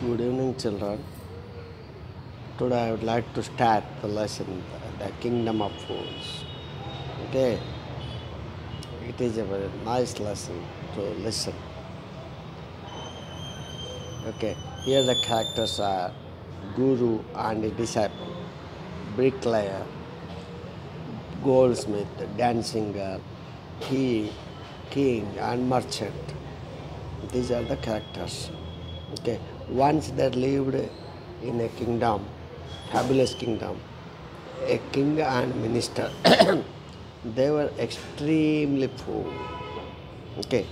Good evening, children. Today I would like to start the lesson, the Kingdom of Fools. Okay, it is a very nice lesson to listen. Okay, here the characters are Guru and a disciple, bricklayer, goldsmith, dancing girl, he, king, and merchant. These are the characters. Okay, once they lived in a kingdom, fabulous kingdom, a king and minister. They were extremely poor. Okay,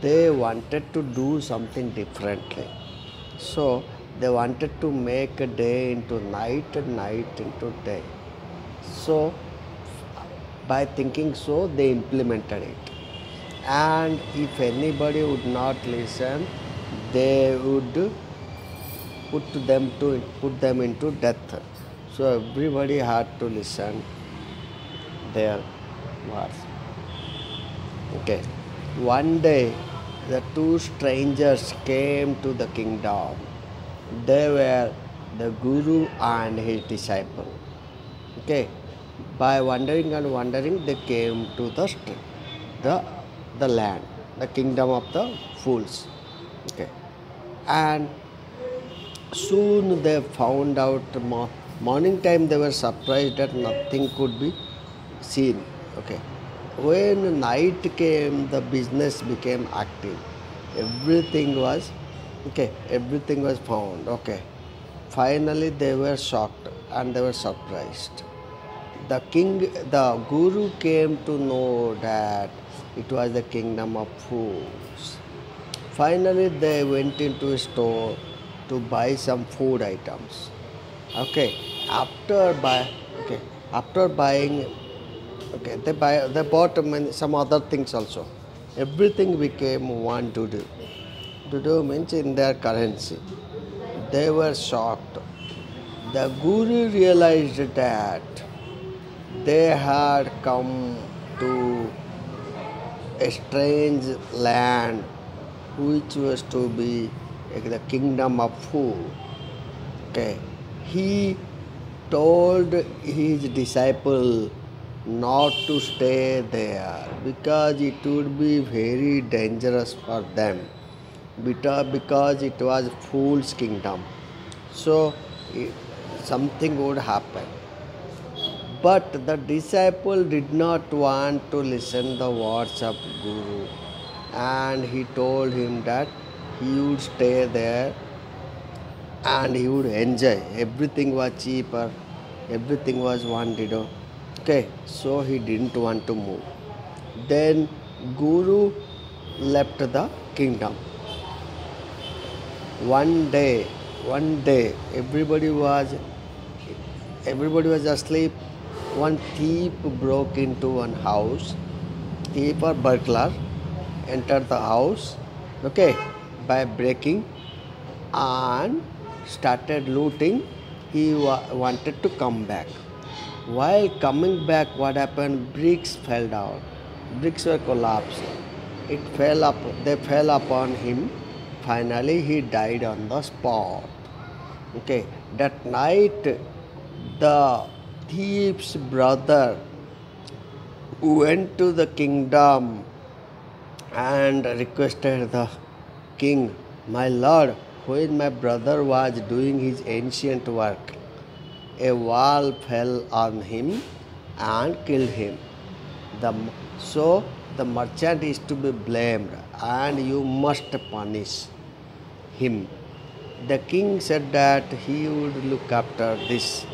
they wanted to do something differently. So they wanted to make a day into night and night into day. So by thinking so, they implemented it. And if anybody would not listen, they would put them into death. So everybody had to listen their words. Okay. One day the two strangers came to the kingdom. They were the guru and his disciple. Okay. By wandering and wandering, they came to the the land, the kingdom of the fools. Okay. And soon they found out morning time they were surprised that nothing could be seen. Okay. When night came, the business became active. Everything was okay. Everything was found. Okay. Finally, they were shocked and they were surprised. The guru came to know that it was the kingdom of fools. Finally, they went into a store to buy some food items. Okay, okay, after buying, okay, they bought some other things also. Everything became one dudu. Dudu means in their currency. They were shocked. The guru realized that they had come to a strange land which was to be the kingdom of food. Okay. He told his disciple not to stay there because it would be very dangerous for them because it was fool's kingdom. So something would happen. But the disciple did not want to listen the words of Guru, and he told him that he would stay there and he would enjoy. Everything was cheaper, everything was wanted. Okay, so he didn't want to move. Then Guru left the kingdom. One day, everybody was asleep. One thief broke into one house. Thief or burglar entered the house, okay, by breaking and started looting. He wanted to come back. While coming back, what happened? Bricks fell down. Bricks were collapsed. It fell up. They fell upon him. Finally, he died on the spot. Okay. That night, the thief's brother went to the kingdom and requested the king, "My lord, when my brother was doing his ancient work, a wall fell on him and killed him. So the merchant is to be blamed and you must punish him." The king said that he would look after this.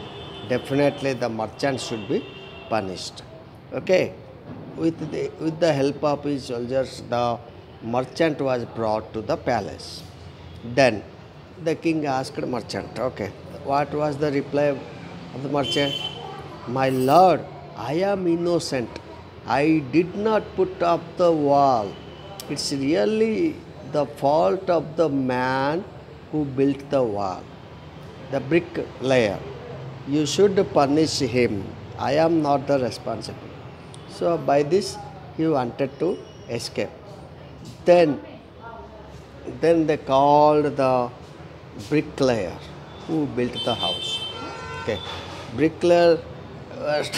Definitely the merchant should be punished. Okay. With the help of his soldiers, the merchant was brought to the palace. Then the king asked merchant, okay, what was the reply of the merchant? "My lord, I am innocent. I did not put up the wall. It's really the fault of the man who built the wall, the bricklayer. You should punish him. I am not the responsible." So by this he wanted to escape. Then they called the bricklayer who built the house. Okay, bricklayer was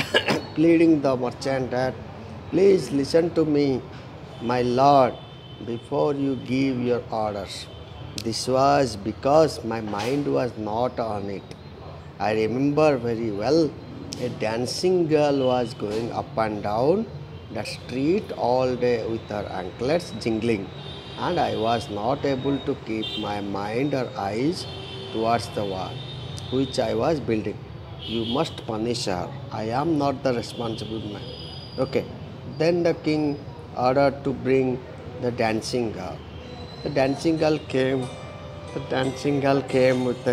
pleading the merchant that, please listen to me, my lord, before you give your orders. This was because my mind was not on it. I remember very well a dancing girl was going up and down the street all day with her anklets jingling, and I was not able to keep my mind or eyes towards the wall which I was building. You must punish her. I am not the responsible man. Okay. Then the king ordered to bring the dancing girl. The dancing girl came. The dancing girl came with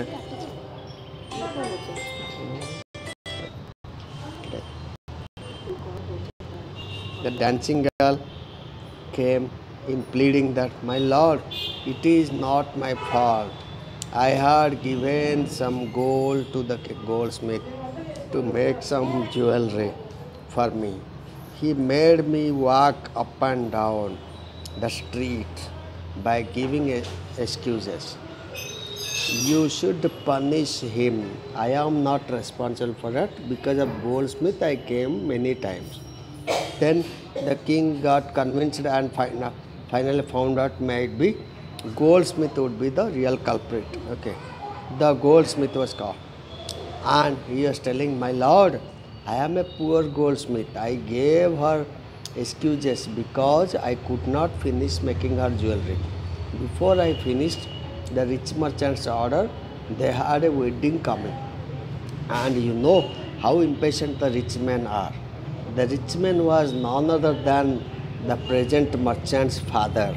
the dancing girl came in pleading that, my lord, it is not my fault. I had given some gold to the goldsmith to make some jewelry for me. He made me walk up and down the street by giving excuses. You should punish him. I am not responsible for that. Because of goldsmith I came many times. Then the king got convinced and finally found out might be goldsmith would be the real culprit. Okay, the goldsmith was caught, and he was telling, my lord, I am a poor goldsmith. I gave her excuses because I could not finish making her jewelry. Before I finished the rich merchant's order, they had a wedding coming, and you know how impatient the rich men are. The rich man was none other than the present merchant's father.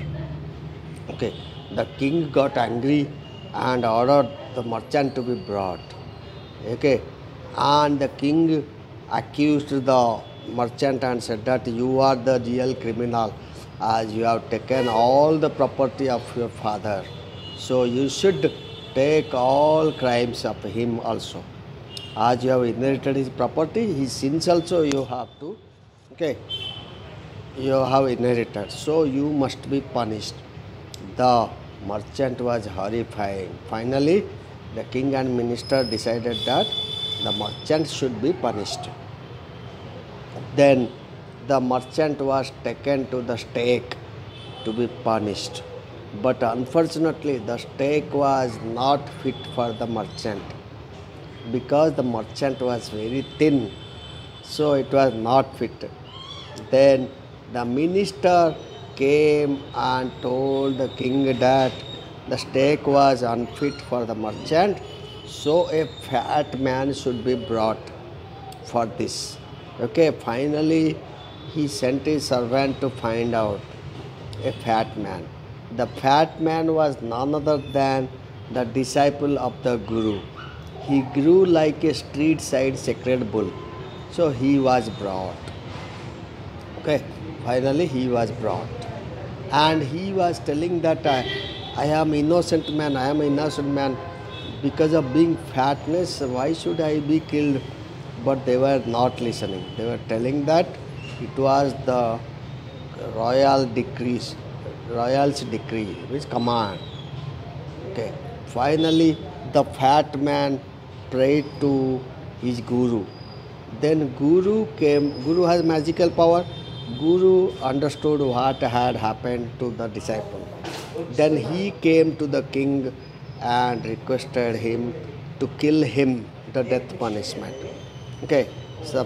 Okay, the king got angry and ordered the merchant to be brought. Okay, and the king accused the merchant and said that you are the real criminal, as you have taken all the property of your father. So you should take all crimes of him also. As you have inherited his property, his sins also you have to, okay, you have inherited. So you must be punished. The merchant was horrifying. Finally, the king and minister decided that the merchant should be punished. Then the merchant was taken to the stake to be punished. But unfortunately, the stake was not fit for the merchant, because the merchant was very thin, so it was not fit. Then the minister came and told the king that the stake was unfit for the merchant, so a fat man should be brought for this. Okay, finally he sent his servant to find out a fat man. The fat man was none other than the disciple of the Guru. He grew like a street side sacred bull, so he was brought. Okay, finally he was brought, and he was telling that I am innocent man, I am an innocent man. Because of being fatness, why should I be killed? But they were not listening. They were telling that it was the royal's decree, which command. Okay. Finally, the fat man prayed to his guru. Then guru came. Guru has magical power. Guru understood what had happened to the disciple. Then he came to the king and requested him to kill him, the death punishment. Okay, so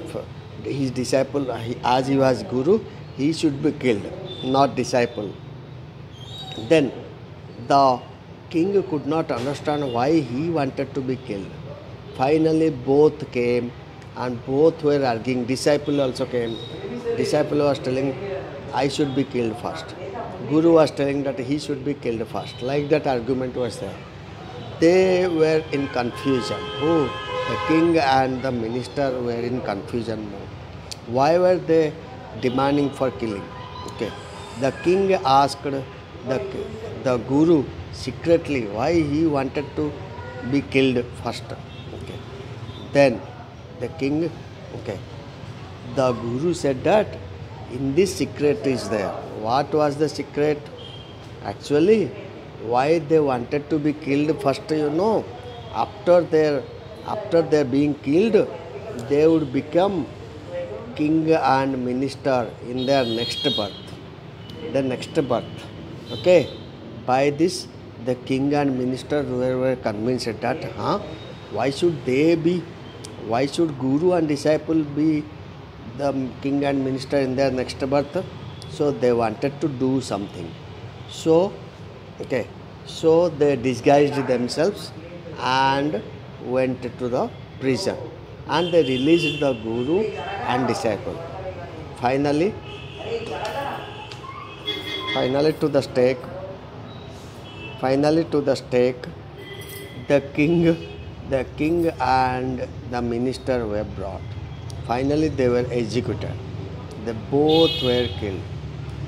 his disciple, as he was guru, he should be killed, not disciple. Then the king could not understand why he wanted to be killed. Finally, both came and both were arguing. Disciple also came. Disciple was telling, I should be killed first. Guru was telling that he should be killed first. Like that argument was there. They were in confusion. Who? The king and the minister were in confusion mode. Why were they demanding for killing? Okay. The king asked the guru secretly why he wanted to be killed first. Okay. Then the king, okay, the guru said that in this secret is there. What was the secret? Actually, why they wanted to be killed first, after their being killed, they would become king and minister in their next birth. The next birth. Okay. By this, the king and minister were convinced that, why should they be, why should guru and disciple be the king and minister in their next birth? So they wanted to do something. So, okay, so they disguised themselves and went to the prison, and they released the guru and disciple. Finally, to the stake. Finally, to the stake, the king and the minister were brought. Finally, they were executed. They both were killed.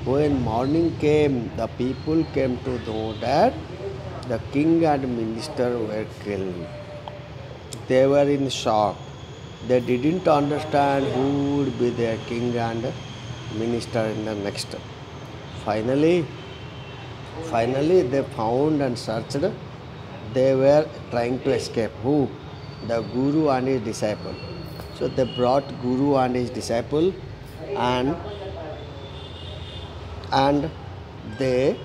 When morning came, the people came to know that the king and minister were killed. They were in shock. They didn't understand who would be their king and minister in the next. Finally, they found and searched. They were trying to escape. Who? The guru and his disciple. So they brought guru and his disciple, and they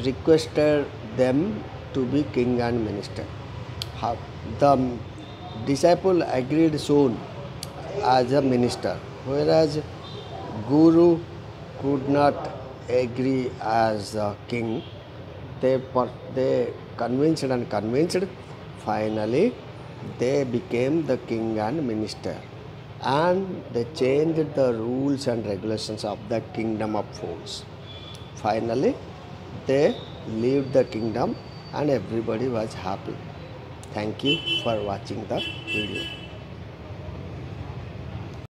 requested them to be king and minister. The disciple agreed soon as a minister, whereas guru could not agree as a king. They convinced. Finally, they became the king and minister, and they changed the rules and regulations of the kingdom of fools. Finally, they lived the kingdom and everybody was happy. Thank you for watching the video.